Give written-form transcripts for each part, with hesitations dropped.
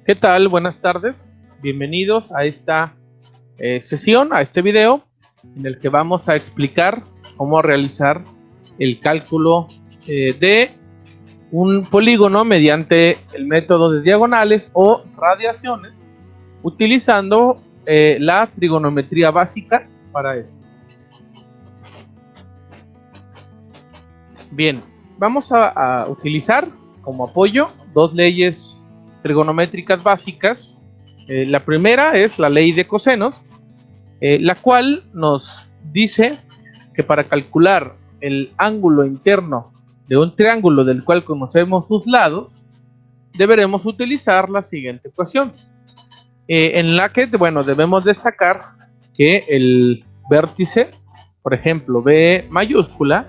¿Qué tal? Buenas tardes. Bienvenidos a esta sesión, a este video, en el que vamos a explicar cómo realizar el cálculo de un polígono mediante el método de diagonales o radiaciones, utilizando la trigonometría básica para esto. Bien, vamos a utilizar como apoyo dos leyes trigonométricas básicas. La primera es la ley de cosenos, la cual nos dice que para calcular el ángulo interno de un triángulo del cual conocemos sus lados, deberemos utilizar la siguiente ecuación, en la que, bueno, debemos destacar que el vértice, por ejemplo, B mayúscula,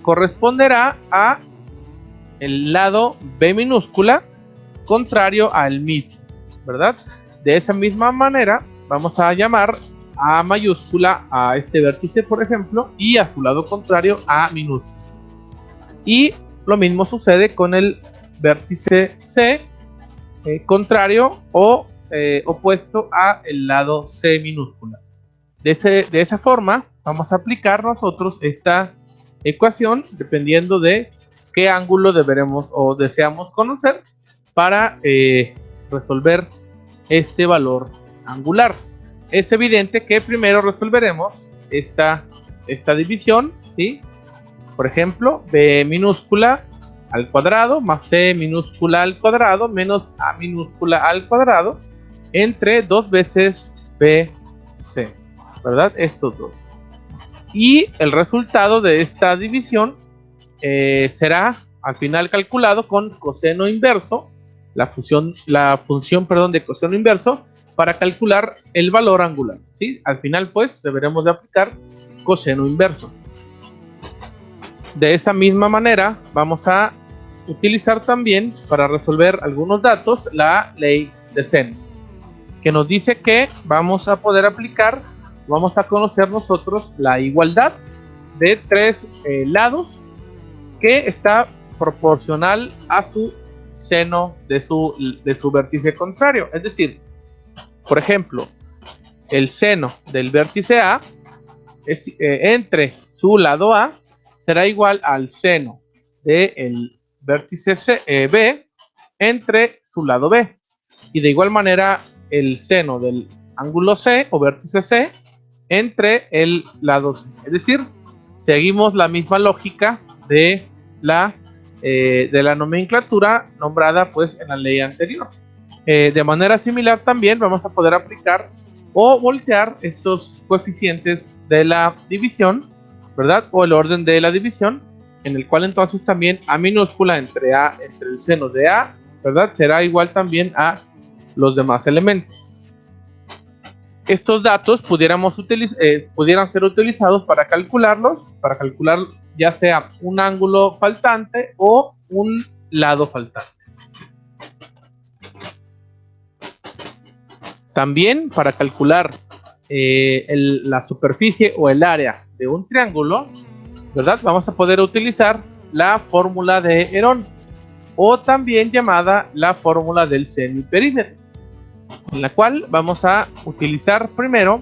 corresponderá a el lado B minúscula contrario al mismo, ¿verdad? De esa misma manera vamos a llamar A mayúscula a este vértice, por ejemplo, y a su lado contrario A minúscula. Y lo mismo sucede con el vértice C contrario o opuesto a el lado C minúscula. De esa forma vamos a aplicar nosotros esta ecuación dependiendo de qué ángulo deberemos o deseamos conocer para resolver este valor angular. Es evidente que primero resolveremos esta división, ¿sí? Por ejemplo, B minúscula al cuadrado más C minúscula al cuadrado menos A minúscula al cuadrado entre 2 veces BC, ¿verdad? Estos dos. Y el resultado de esta división será al final calculado con coseno inverso, la función de coseno inverso, para calcular el valor angular, ¿sí? Al final, pues, deberemos de aplicar coseno inverso. De esa misma manera, vamos a utilizar también, para resolver algunos datos, la ley de seno, que nos dice que vamos a poder aplicar, vamos a conocer nosotros la igualdad de tres lados, que está proporcional a su seno de su vértice contrario. Es decir, por ejemplo, el seno del vértice A es, entre su lado A será igual al seno del vértice B entre su lado B. Y de igual manera, el seno del ángulo C o vértice C entre el lado C. Es decir, seguimos la misma lógica de la nomenclatura nombrada, pues, en la ley anterior. De manera similar también vamos a poder aplicar o voltear estos coeficientes de la división, ¿verdad? O el orden de la división, en el cual entonces también A minúscula entre el seno de A, ¿verdad? Será igual también a los demás elementos. Estos datos pudieran ser utilizados para calcular ya sea un ángulo faltante o un lado faltante. También para calcular la superficie o el área de un triángulo, ¿verdad? Vamos a poder utilizar la fórmula de Herón, o también llamada la fórmula del semiperímetro, en la cual vamos a utilizar primero,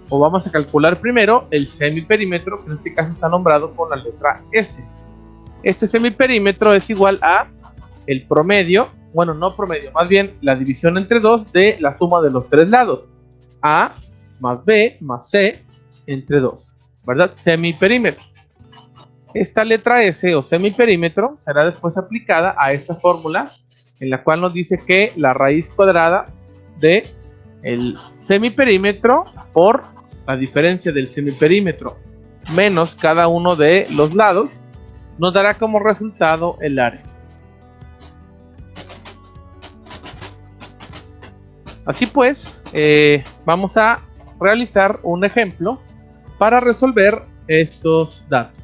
o vamos a calcular primero, el semiperímetro, que en este caso está nombrado con la letra S. Este semiperímetro es igual a el promedio, bueno, no promedio, más bien la división entre 2 de la suma de los tres lados, A más B más C entre 2, ¿verdad? Semiperímetro. Esta letra S o semiperímetro será después aplicada a esta fórmula, en la cual nos dice que la raíz cuadrada de el semiperímetro por la diferencia del semiperímetro menos cada uno de los lados nos dará como resultado el área. Así pues, vamos a realizar un ejemplo para resolver estos datos.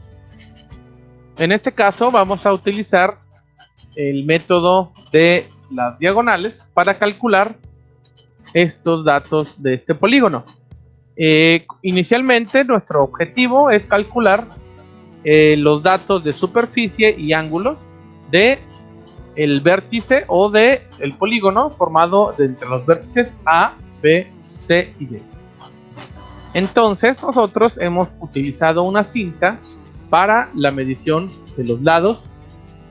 En este caso vamos a utilizar el método de las diagonales para calcular estos datos de este polígono. Inicialmente nuestro objetivo es calcular los datos de superficie y ángulos de el vértice o de el polígono formado de entre los vértices A, B, C y D. Entonces nosotros hemos utilizado una cinta para la medición de los lados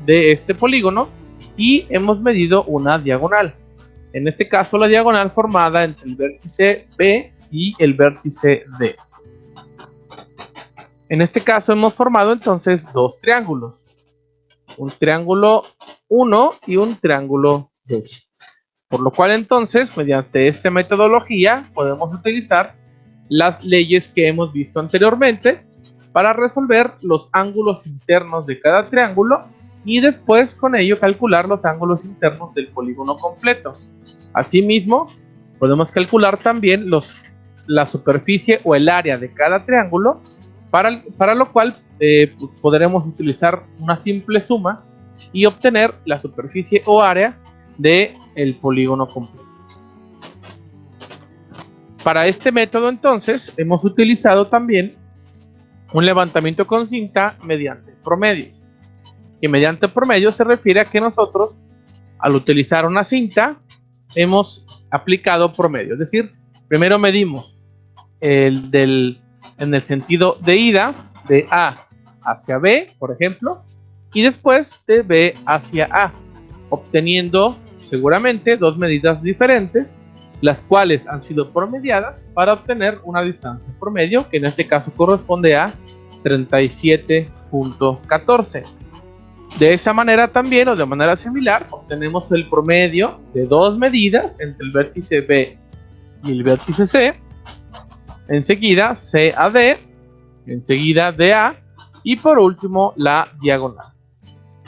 de este polígono y hemos medido una diagonal. En este caso la diagonal formada entre el vértice B y el vértice D. En este caso hemos formado entonces dos triángulos. Un triángulo 1 y un triángulo 2. Por lo cual entonces, mediante esta metodología, podemos utilizar las leyes que hemos visto anteriormente para resolver los ángulos internos de cada triángulo y después con ello calcular los ángulos internos del polígono completo. Asimismo, podemos calcular también la superficie o el área de cada triángulo, para lo cual podremos utilizar una simple suma y obtener la superficie o área del polígono completo. Para este método entonces hemos utilizado también un levantamiento con cinta mediante promedios. Y mediante promedio se refiere a que nosotros, al utilizar una cinta, hemos aplicado promedio. Es decir, primero medimos en el sentido de ida, de A hacia B, por ejemplo, y después de B hacia A, obteniendo seguramente dos medidas diferentes, las cuales han sido promediadas para obtener una distancia promedio, que en este caso corresponde a 37.14. De esa manera también, o de manera similar, obtenemos el promedio de dos medidas entre el vértice B y el vértice C, enseguida C a D, enseguida D a, y por último la diagonal.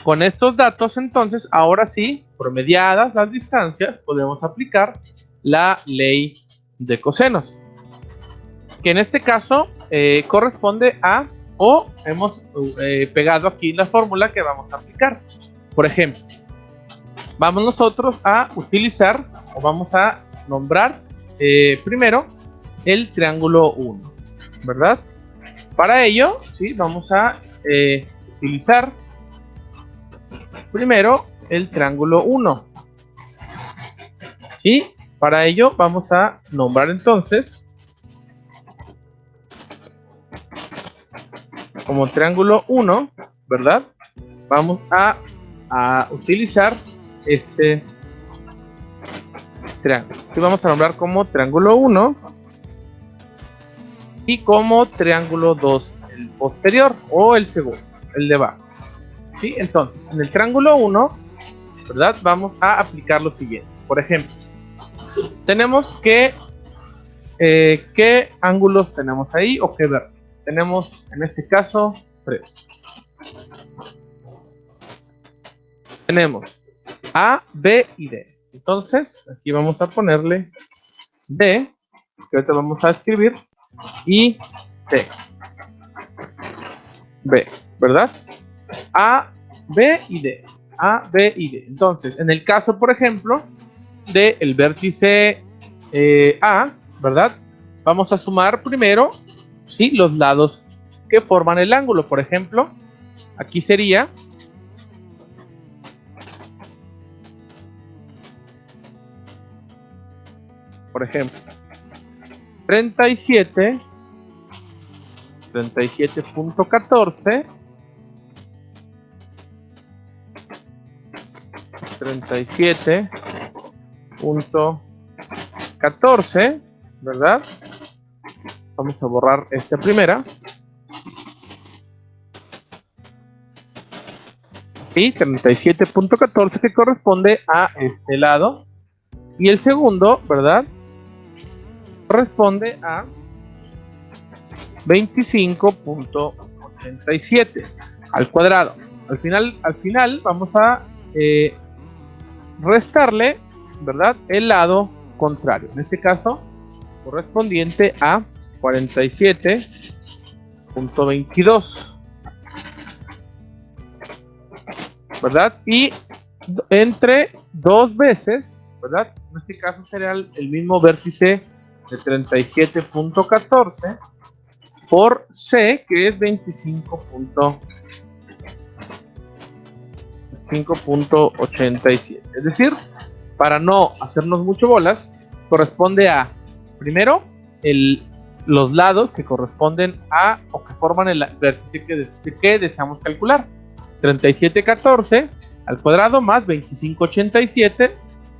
Con estos datos entonces, ahora sí, promediadas las distancias, podemos aplicar la ley de cosenos, que en este caso corresponde a, o hemos pegado aquí la fórmula que vamos a aplicar. Por ejemplo, vamos nosotros a utilizar, o vamos a nombrar primero el triángulo 1, ¿verdad? Para ello, sí, vamos a utilizar primero el triángulo 1. ¿Sí? Para ello vamos a nombrar entonces como triángulo 1, ¿verdad? Vamos a utilizar este triángulo. Sí, vamos a nombrar como triángulo 1 y como triángulo 2 el posterior o el segundo, el de abajo. ¿Sí? Entonces, en el triángulo 1, ¿verdad? Vamos a aplicar lo siguiente. Por ejemplo, tenemos que ¿qué ángulos tenemos ahí o qué vértices? Tenemos en este caso 3. Tenemos A, B y D. Entonces, aquí vamos a ponerle D, que ahorita vamos a escribir, y D. B, ¿verdad? A, B y D. A, B y D. Entonces, en el caso, por ejemplo, del vértice A, ¿verdad? Vamos a sumar primero, ¿sí?, los lados que forman el ángulo. Por ejemplo, aquí sería por ejemplo 37.14 37.14, ¿verdad? Vamos a borrar esta primera. Y 37.14 que corresponde a este lado. Y el segundo, ¿verdad?, corresponde a 25.87 al cuadrado. Al final vamos a restarle, ¿verdad?, el lado contrario. En este caso, correspondiente a 47.22, ¿verdad? Y entre dos veces, ¿verdad? En este caso será el mismo vértice de 37.14 por C, que es 25.87. 25.87. Es decir, para no hacernos mucho bolas, corresponde a, primero, los lados que corresponden a o que forman el vértice que deseamos calcular. 3714 al cuadrado más 2587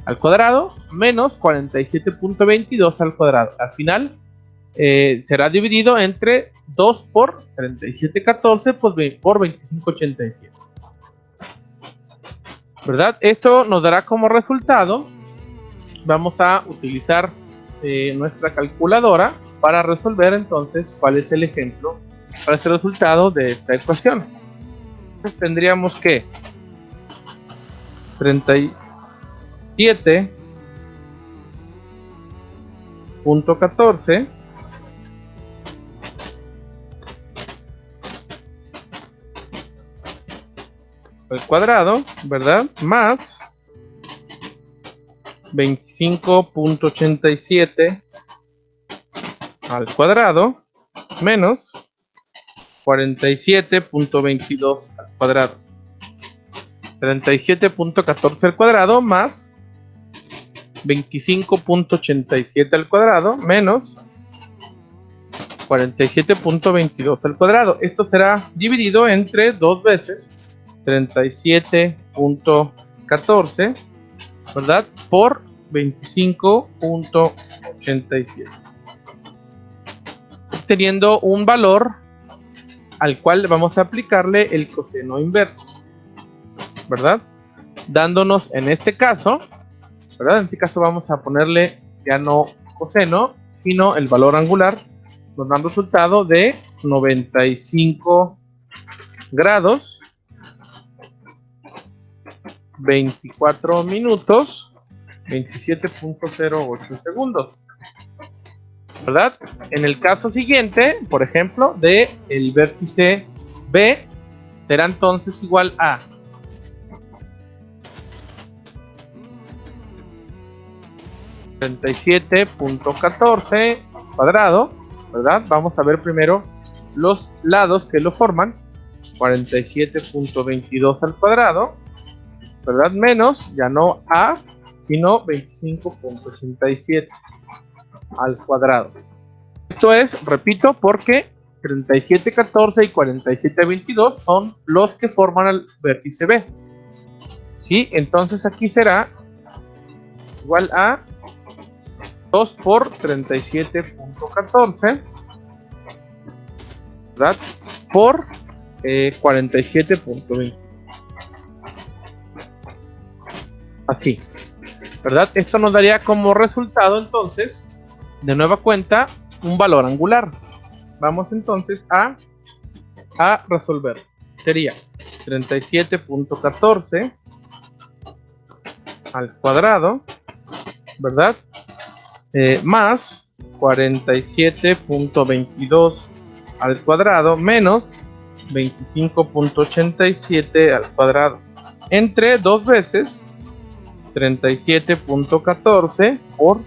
al cuadrado menos 47.22 al cuadrado. Al final será dividido entre 2 por 3714 por 2587. ¿Verdad? Esto nos dará como resultado, vamos a utilizar nuestra calculadora para resolver entonces cuál es el ejemplo para este resultado de esta ecuación. Entonces tendríamos que 37.14 al cuadrado, ¿verdad? Más 25.87 al cuadrado menos 47.22 al cuadrado. 37.14 al cuadrado más 25.87 al cuadrado menos 47.22 al cuadrado. Esto será dividido entre dos veces 37.14, ¿verdad? Por 25.87, teniendo un valor al cual vamos a aplicarle el coseno inverso, ¿verdad? Dándonos en este caso, ¿verdad? En este caso vamos a ponerle ya no coseno, sino el valor angular, nos da un resultado de 95 grados, 24 minutos, 27.08 segundos, ¿verdad? En el caso siguiente, por ejemplo, de el vértice B, será entonces igual a 37.14 cuadrado, ¿verdad? Vamos a ver primero los lados que lo forman. 47.22 al cuadrado, ¿verdad? Menos, ya no A, sino 25.87 al cuadrado. Esto es, repito, porque 37.14 y 47.22 son los que forman el vértice B. ¿Sí? Entonces aquí será igual a 2 por 37.14, ¿verdad? Por 47.20. Así, ¿verdad? Esto nos daría como resultado entonces, de nueva cuenta, un valor angular. Vamos entonces a resolver. Sería 37.14 al cuadrado, ¿verdad? Más 47.22 al cuadrado menos 25.87 al cuadrado, entre dos veces 37.14 por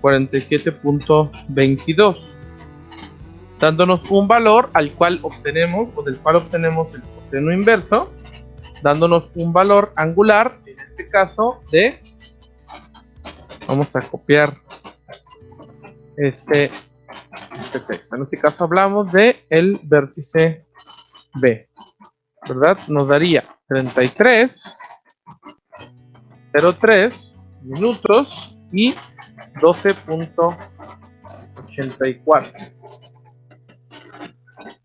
47.22, dándonos un valor al cual obtenemos, o del cual obtenemos el coseno inverso, dándonos un valor angular, en este caso de, vamos a copiar este texto. En este caso hablamos de el vértice B, ¿verdad? Nos daría 33.03 minutos y 12.84.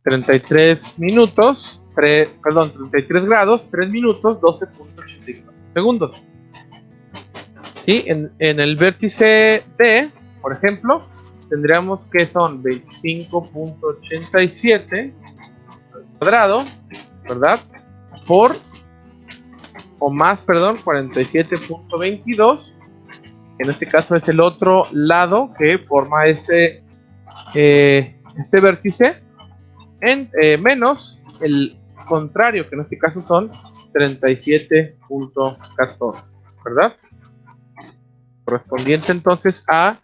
33 minutos, 33 grados, 3 minutos, 12.84 segundos. ¿Sí? En el vértice D, por ejemplo, tendríamos que son 25.87 al cuadrado, ¿verdad? Por, o más, perdón, 47.22. En este caso es el otro lado que forma este vértice, menos el contrario, que en este caso son 37.14, ¿verdad? Correspondiente entonces a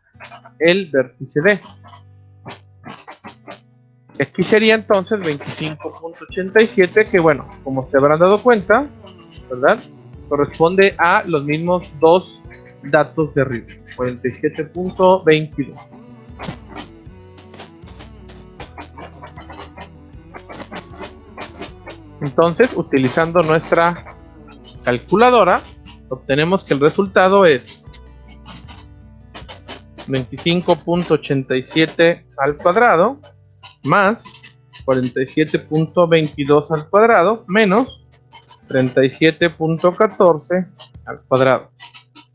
el vértice D. Aquí sería entonces 25.87, que bueno, como se habrán dado cuenta, ¿verdad? corresponde a los mismos dos datos de arriba, 47.22. Entonces, utilizando nuestra calculadora, obtenemos que el resultado es 25.87 al cuadrado más 47.22 al cuadrado menos 37.14 al cuadrado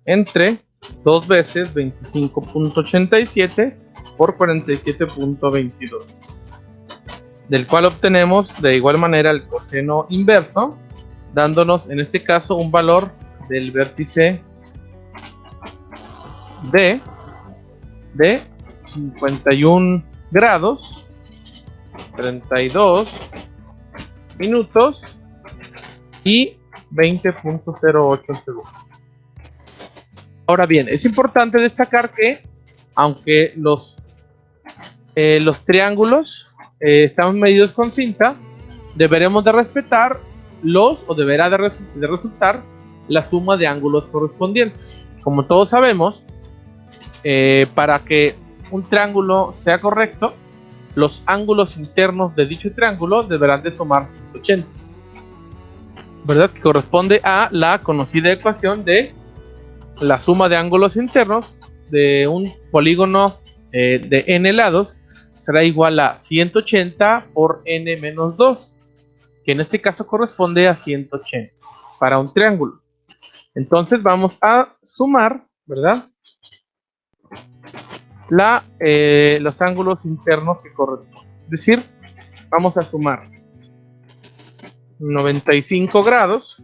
entre 2 veces 25.87 por 47.22, del cual obtenemos de igual manera el coseno inverso, dándonos en este caso un valor del vértice D de 51 grados, 32 minutos y 20.08 segundos. Ahora bien, es importante destacar que aunque los triángulos están medidos con cinta, deberemos de respetar deberá de resultar la suma de ángulos correspondientes. Como todos sabemos, para que un triángulo sea correcto, los ángulos internos de dicho triángulo deberán de sumar 180, ¿verdad? Que corresponde a la conocida ecuación de la suma de ángulos internos de un polígono de n lados será igual a 180 por n menos 2, que en este caso corresponde a 180 para un triángulo. Entonces vamos a sumar, ¿verdad?, los ángulos internos que corresponden. Es decir, vamos a sumar 95 grados,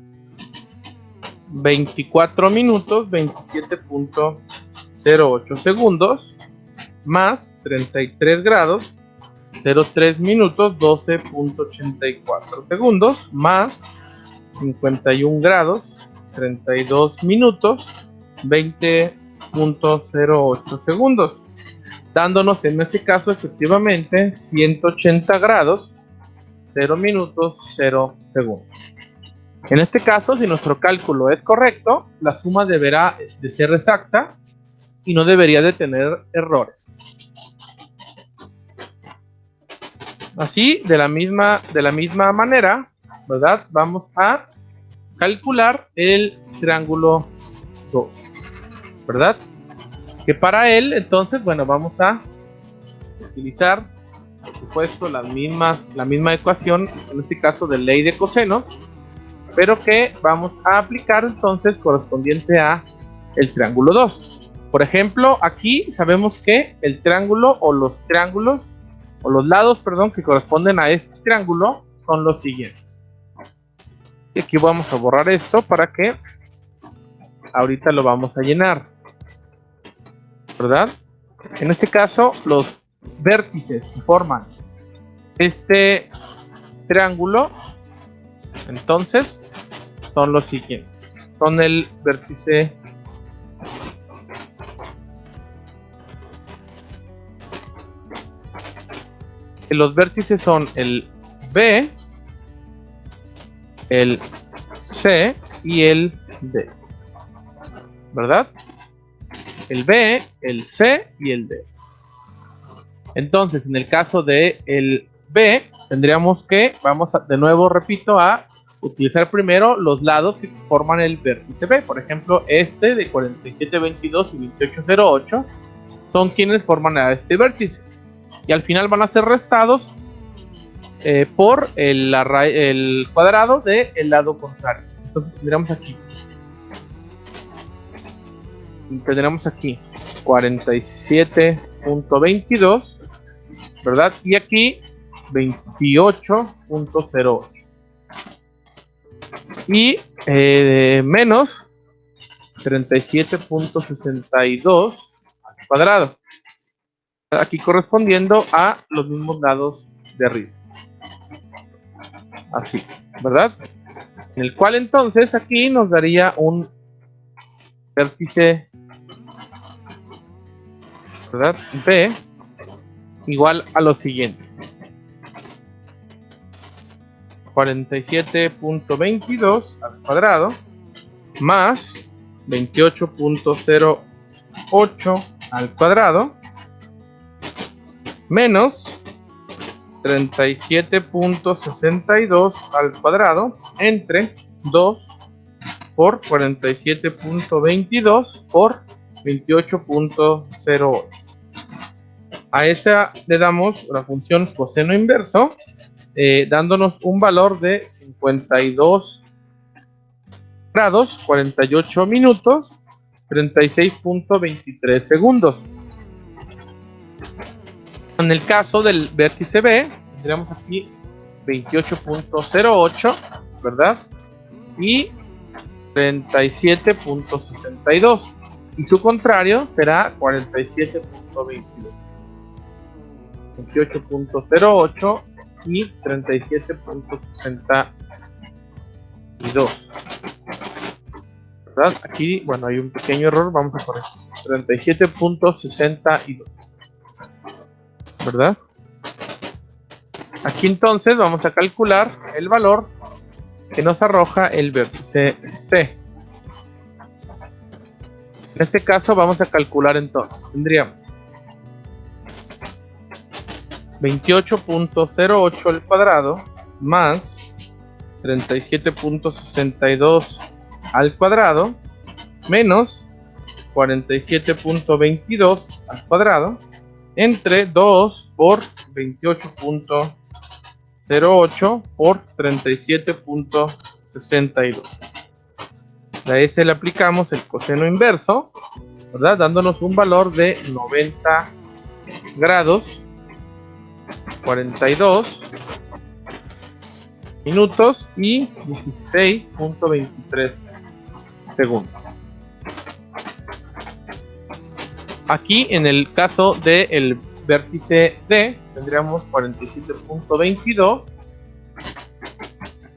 24 minutos, 27.08 segundos, más 33 grados, 03 minutos, 12.84 segundos, más 51 grados, 32 minutos, 20.08 segundos, dándonos en este caso efectivamente 180 grados, 0 minutos, 0 segundos. En este caso, si nuestro cálculo es correcto, la suma deberá de ser exacta y no debería de tener errores. Así, de la misma manera, ¿verdad?, vamos a calcular el triángulo 2, ¿verdad? Que para él, entonces, bueno, vamos a utilizar, por supuesto, la misma ecuación, en este caso de ley de cosenos, pero que vamos a aplicar entonces correspondiente a el triángulo 2. Por ejemplo, aquí sabemos que el triángulo o los lados, perdón, que corresponden a este triángulo son los siguientes. Y aquí vamos a borrar esto para que ahorita lo vamos a llenar, ¿verdad? En este caso, los vértices que forman este triángulo, entonces, son los siguientes. Son el vértice los vértices son el B, el C y el D, ¿verdad? El B, el C y el D. Entonces, en el caso de el B, tendríamos que, de nuevo, repito, a utilizar primero los lados que forman el vértice B. Por ejemplo, este de 47.22 y 28.08 son quienes forman a este vértice. Y al final van a ser restados por el cuadrado del lado contrario. Entonces tendríamos aquí 47.22, ¿verdad? Y aquí 28.08 y menos 37.62 al cuadrado, aquí correspondiendo a los mismos lados de arriba, así, ¿verdad? En el cual entonces aquí nos daría un vértice, ¿verdad?, B igual a lo siguiente: 47.22 al cuadrado más 28.08 al cuadrado menos 37.62 al cuadrado entre 2 por 47.22 por 28.08. A esa le damos la función coseno inverso, dándonos un valor de 52 grados, 48 minutos, 36.23 segundos. En el caso del vértice B, tendríamos aquí 28.08, ¿verdad? Y 37.62. Y su contrario será 47.22. 28.08 y 37.62. ¿Verdad? Aquí, bueno, hay un pequeño error, vamos a corregir. 37.62. ¿Verdad? Aquí entonces vamos a calcular el valor que nos arroja el vértice C. En este caso vamos a calcular entonces, tendríamos 28.08 al cuadrado más 37.62 al cuadrado menos 47.22 al cuadrado entre 2 por 28.08 por 37.62. A ese le aplicamos el coseno inverso, ¿verdad? Dándonos un valor de 90 grados, 42 minutos y 16.23 segundos. Aquí en el caso del vértice D tendríamos 47.22,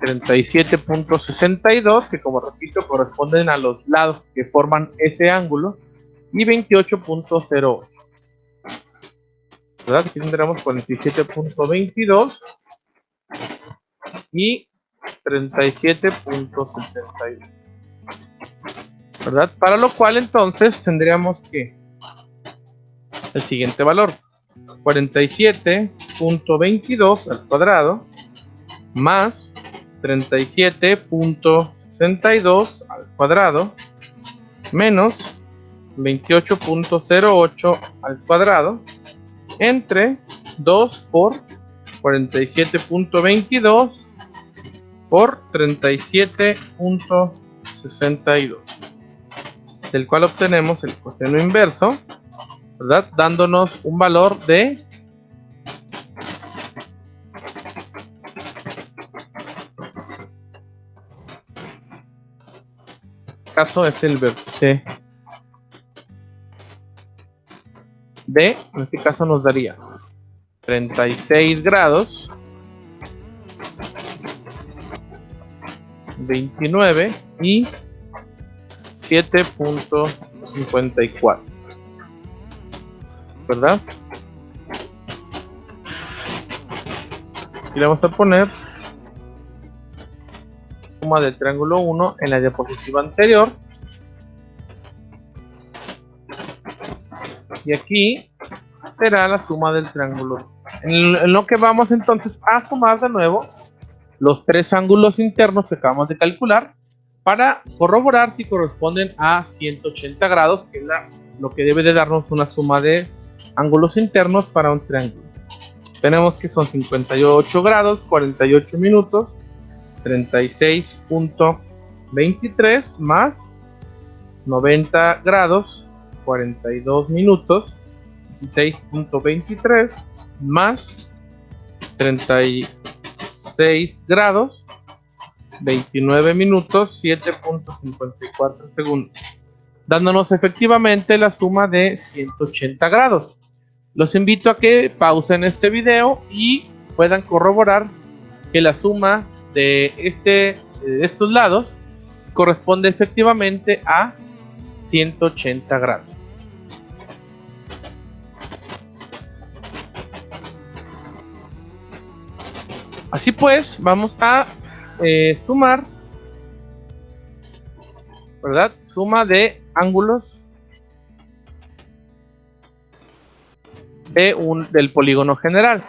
37.62, que como repito corresponden a los lados que forman ese ángulo, y 28.08. ¿Verdad? Aquí tendremos 47.22 y 37.62. ¿Verdad? Para lo cual entonces tendríamos que el siguiente valor: 47.22 al cuadrado más 37.62 al cuadrado menos 28.08 al cuadrado entre 2 por 47.22 por 37.62, del cual obtenemos el coseno inverso, ¿verdad? Dándonos un valor de 1 caso es el vértice D. En este caso nos daría 36 grados, 29 y 7.54, ¿verdad? Y le vamos a poner suma del triángulo 1 en la diapositiva anterior. Y aquí será la suma del triángulo. En lo que vamos entonces a sumar de nuevo los tres ángulos internos que acabamos de calcular para corroborar si corresponden a 180 grados, que es lo que debe de darnos una suma de ángulos internos para un triángulo. Tenemos que son 58 grados, 48 minutos, 36.23 más 90 grados, 42 minutos, 16.23 más 36 grados, 29 minutos, 7.54 segundos, dándonos efectivamente la suma de 180 grados. Los invito a que pausen este video y puedan corroborar que la suma de estos lados corresponde efectivamente a 180 grados. Así pues, vamos a sumar ¿verdad? Suma de ángulos del polígono general,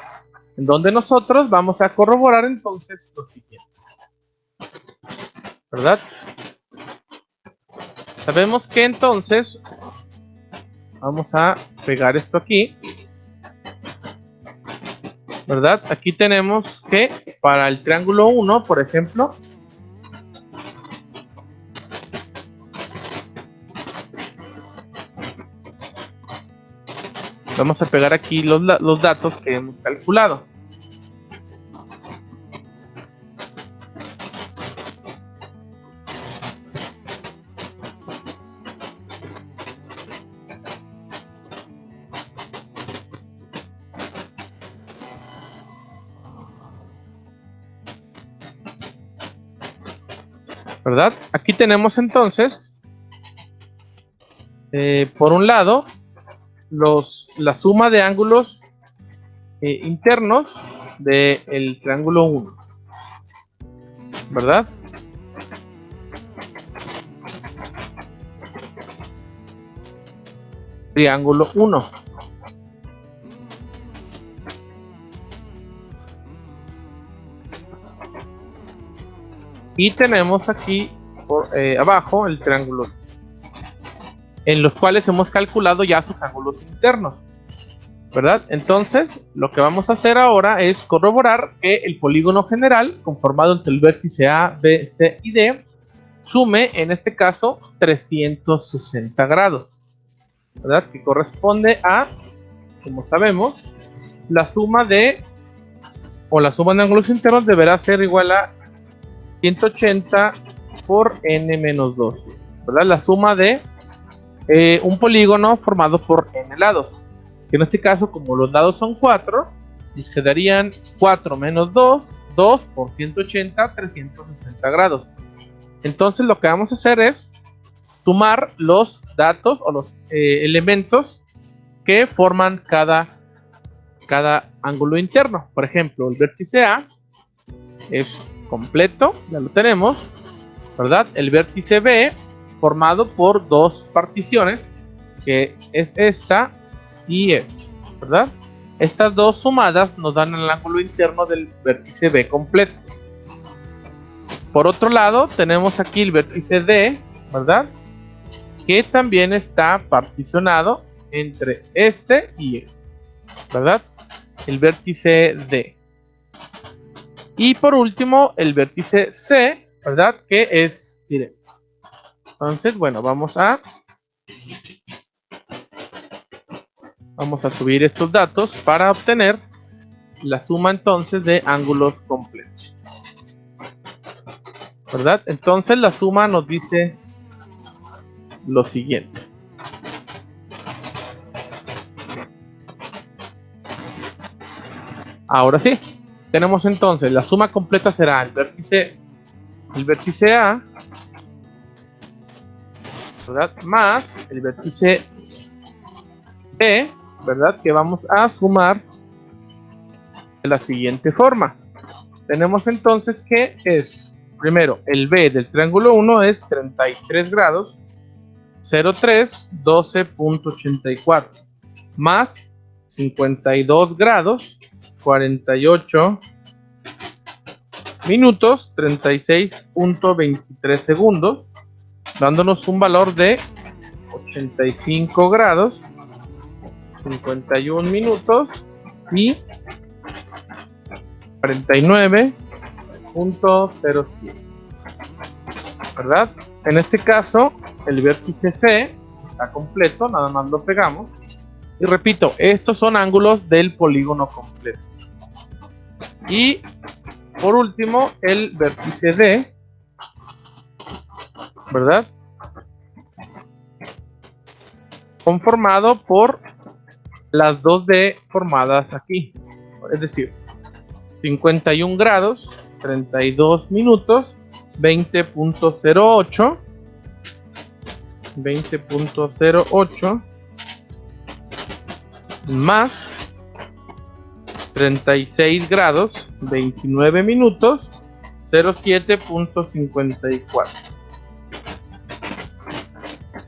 en donde nosotros vamos a corroborar entonces lo siguiente, ¿verdad? Sabemos que entonces vamos a pegar esto aquí, ¿verdad? Aquí tenemos que para el triángulo 1, por ejemplo, vamos a pegar aquí los datos que hemos calculado. ¿Verdad? Aquí tenemos entonces, por un lado, la suma de ángulos internos del triángulo 1, ¿verdad? Triángulo 1. Y tenemos aquí por abajo el triángulo, en los cuales hemos calculado ya sus ángulos internos, ¿verdad? Entonces, lo que vamos a hacer ahora es corroborar que el polígono general, conformado entre el vértice A, B, C y D, sume, en este caso, 360 grados, ¿verdad? Que corresponde a, como sabemos, la suma de ángulos internos deberá ser igual a 180 por n menos 2, ¿verdad? La suma de un polígono formado por n lados, que en este caso, como los lados son 4, nos quedarían 4 menos 2, 2 por 180, 360 grados. Entonces lo que vamos a hacer es sumar los datos o los elementos que forman cada ángulo interno. Por ejemplo, el vértice A es completo, ya lo tenemos, ¿verdad? El vértice B, formado por dos particiones, que es esta y esta, ¿verdad? Estas dos sumadas nos dan el ángulo interno del vértice B completo. Por otro lado, tenemos aquí el vértice D, ¿verdad? Que también está particionado entre este y este, ¿verdad? El vértice D. Y por último, el vértice C, ¿verdad? Que es directo. Entonces, bueno, vamos a subir estos datos para obtener la suma entonces de ángulos completos, ¿verdad? Entonces la suma nos dice lo siguiente. Ahora sí, tenemos entonces la suma completa será el vértice A, ¿verdad? Más el vértice B, ¿verdad? Que vamos a sumar de la siguiente forma. Tenemos entonces que es, primero, el B del triángulo 1 es 33 grados, 03, 12.84, más 52 grados, 48 minutos, 36.23 segundos, dándonos un valor de 85 grados, 51 minutos y 49.07, ¿verdad? En este caso, el vértice C está completo, nada más lo pegamos. Y repito, estos son ángulos del polígono completo. Y por último, el vértice D, ¿verdad? Conformado por las dos D formadas aquí. Es decir, 51 grados, 32 minutos, 20.08, 20.08 más 36 grados, 29 minutos, 07.54.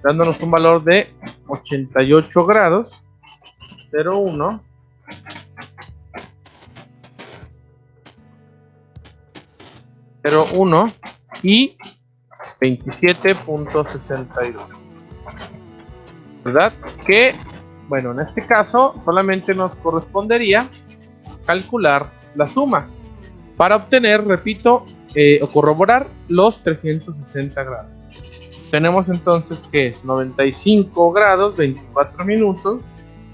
dándonos un valor de 88 grados, 0,1, y 27.62, ¿verdad? Que, bueno, en este caso solamente nos correspondería calcular la suma para obtener, repito, o corroborar los 360 grados. Tenemos entonces que es 95 grados, 24 minutos,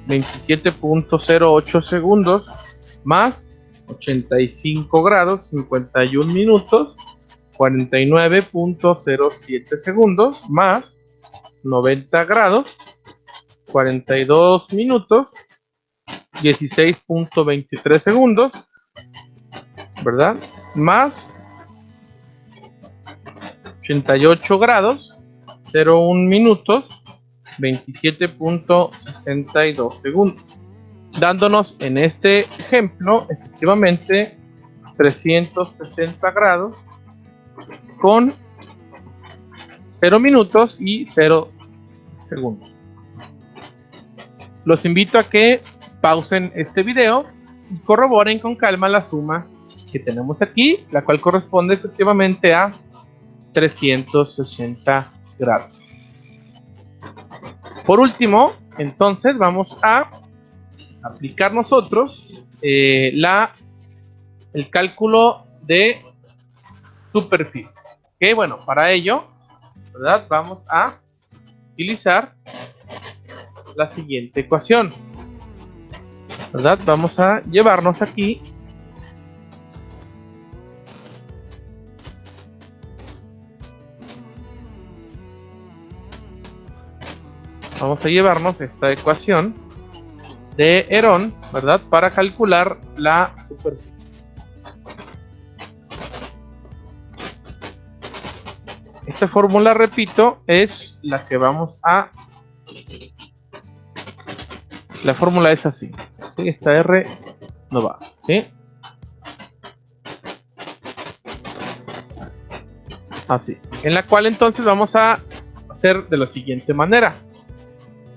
27.08 segundos, más 85 grados, 51 minutos, 49.07 segundos, más 90 grados, 42 minutos, 16.23 segundos, ¿verdad? Más 88 grados, 0,1 minutos, 27.62 segundos, dándonos en este ejemplo efectivamente 360 grados con 0 minutos y 0 segundos. Los invito a que pausen este video y corroboren con calma la suma que tenemos aquí, la cual corresponde efectivamente a 360 grados. Por último, entonces vamos a aplicar nosotros el cálculo de superficie. Que bueno, para ello, ¿verdad? Vamos a utilizar la siguiente ecuación, ¿verdad? Vamos a llevarnos aquí esta ecuación de Herón, ¿verdad? Para calcular la superficie. Esta fórmula, repito, es la que vamos a... La fórmula es así, ¿sí? Esta R no va, ¿sí? Así, en la cual entonces vamos a hacer de la siguiente manera.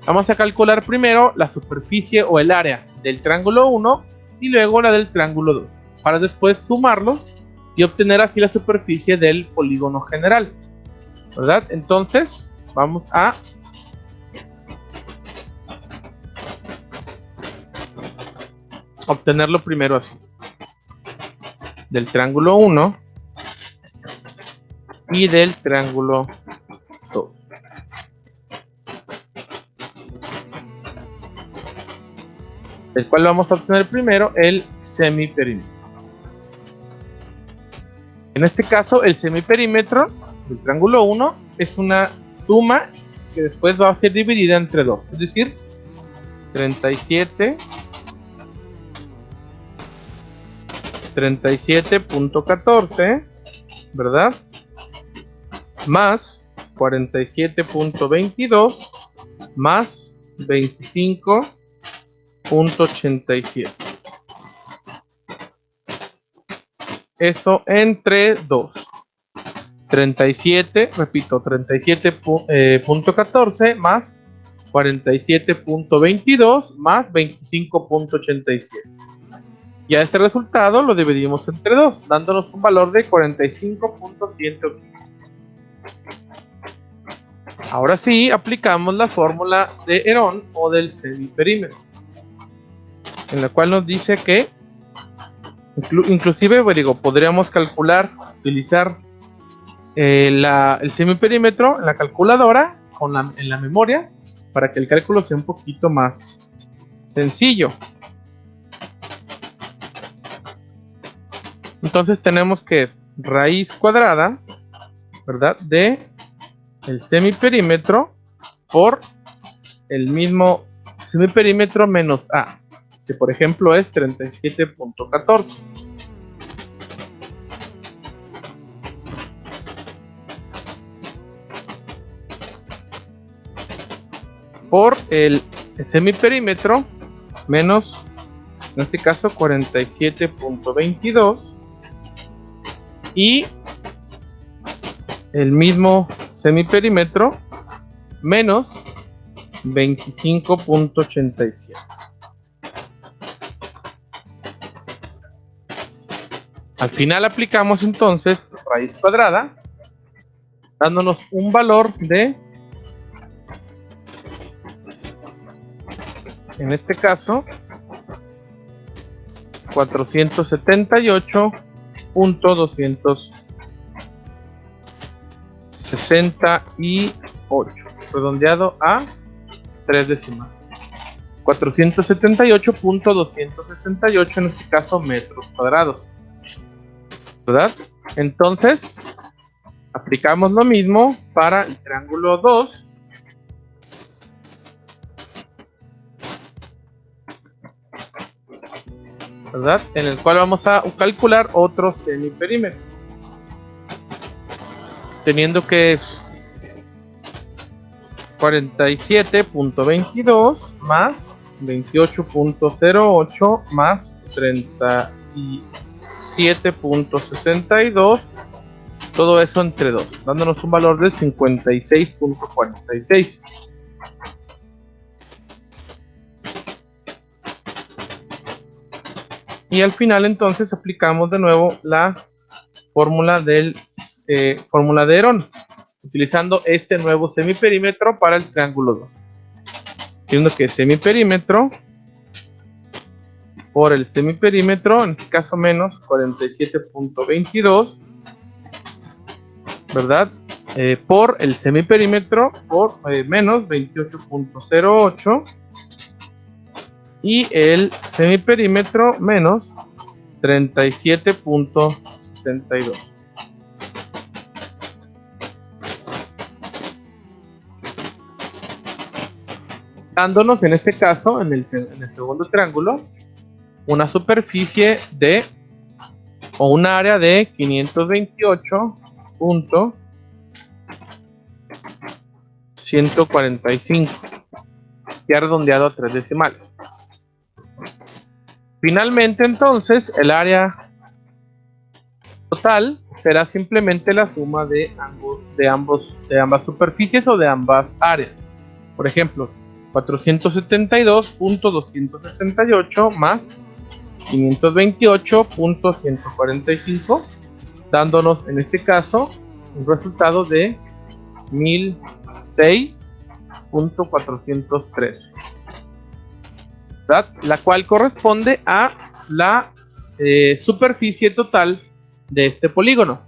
Vamos a calcular primero la superficie o el área del triángulo 1 y luego la del triángulo 2, para después sumarlos y obtener así la superficie del polígono general, ¿verdad? Entonces vamos a obtenerlo primero así, del triángulo 1 y del triángulo 2. Del cual vamos a obtener primero el semiperímetro. En este caso, el semiperímetro del triángulo 1 es una suma que después va a ser dividida entre 2, es decir, 37.14, ¿verdad? Más 47.22 más 25.87. Eso entre 2. 37, repito, 37.14 más 47.22 más 25.87. Y a este resultado lo dividimos entre 2, dándonos un valor de 45.115. Ahora sí, aplicamos la fórmula de Herón o del semiperímetro, en la cual nos dice que inclusive, pues digo, podríamos calcular, utilizar el semiperímetro en la calculadora en la memoria para que el cálculo sea un poquito más sencillo. Entonces tenemos que es raíz cuadrada, ¿verdad? De el semiperímetro por el mismo semiperímetro menos A, que por ejemplo es 37.14. Por el semiperímetro menos, en este caso, 47.22. Y el mismo semiperímetro menos 25.87. Al final aplicamos entonces raíz cuadrada, dándonos un valor de, en este caso, 478.268, redondeado a 3 decimales. 478.268 en este caso metros cuadrados, ¿verdad? Entonces aplicamos lo mismo para el triángulo 2, ¿verdad? En el cual vamos a calcular otro semiperímetro, teniendo que es 47.22 más 28.08 más 37.62, todo eso entre 2, dándonos un valor de 56.46. Y al final entonces aplicamos de nuevo la fórmula de Herón, utilizando este nuevo semiperímetro para el triángulo 2. Siendo que semiperímetro por el semiperímetro, en este caso menos 47.22, ¿verdad? Por el semiperímetro por menos 28.08 y el semiperímetro menos 37.62. Dándonos en este caso, en el segundo triángulo, una superficie de, o un área de 528.145, ya redondeado a 3 decimales. Finalmente, entonces, el área total será simplemente la suma de ambas superficies o de ambas áreas. Por ejemplo, 472.268 más 528.145, dándonos en este caso un resultado de 1006.413, ¿verdad? La cual corresponde a la superficie total de este polígono,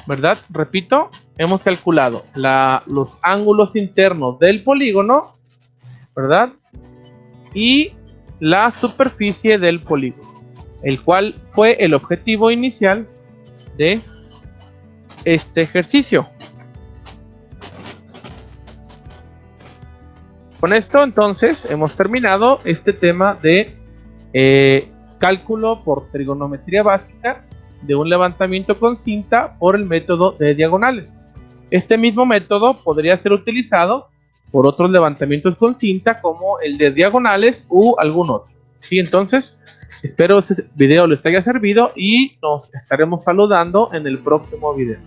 ¿verdad? Repito, hemos calculado los ángulos internos del polígono, ¿verdad? Y la superficie del polígono, el cual fue el objetivo inicial de este ejercicio. Con esto entonces hemos terminado este tema de cálculo por trigonometría básica de un levantamiento con cinta por el método de diagonales. Este mismo método podría ser utilizado por otros levantamientos con cinta como el de diagonales u algún otro. Sí, entonces espero este video les haya servido y nos estaremos saludando en el próximo video.